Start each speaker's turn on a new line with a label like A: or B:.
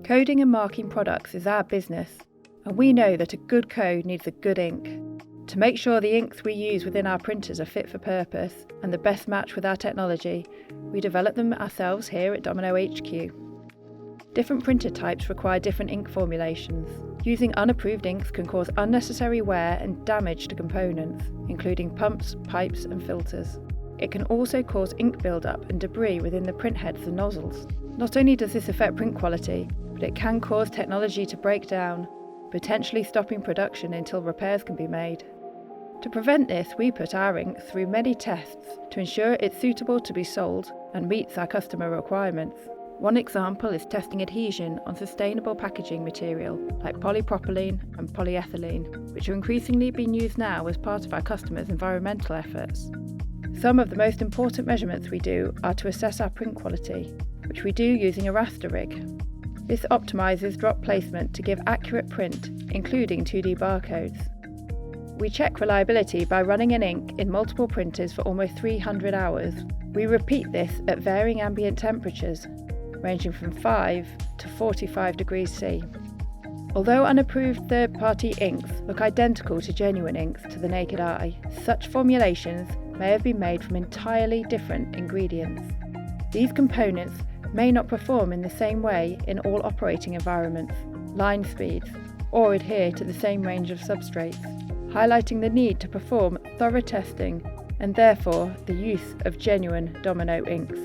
A: Coding and marking products is our business, and we know that a good code needs a good ink. To make sure the inks we use within our printers are fit for purpose and the best match with our technology, we develop them ourselves here at Domino HQ. Different printer types require different ink formulations. Using unapproved inks can cause unnecessary wear and damage to components, including pumps, pipes and filters. It can also cause ink buildup and debris within the print heads and nozzles. Not only does this affect print quality, but it can cause technology to break down, potentially stopping production until repairs can be made. To prevent this, we put our ink through many tests to ensure it's suitable to be sold and meets our customer requirements. One example is testing adhesion on sustainable packaging material like polypropylene and polyethylene, which are increasingly being used now as part of our customers' environmental efforts. Some of the most important measurements we do are to assess our print quality, which we do using a raster rig. This optimises drop placement to give accurate print, including 2D barcodes. We check reliability by running an ink in multiple printers for almost 300 hours. We repeat this at varying ambient temperatures, ranging from 5 to 45 degrees C. Although unapproved third-party inks look identical to genuine inks to the naked eye, such formulations may have been made from entirely different ingredients. These components may not perform in the same way in all operating environments, line speeds, or adhere to the same range of substrates, highlighting the need to perform thorough testing and therefore the use of genuine Domino inks.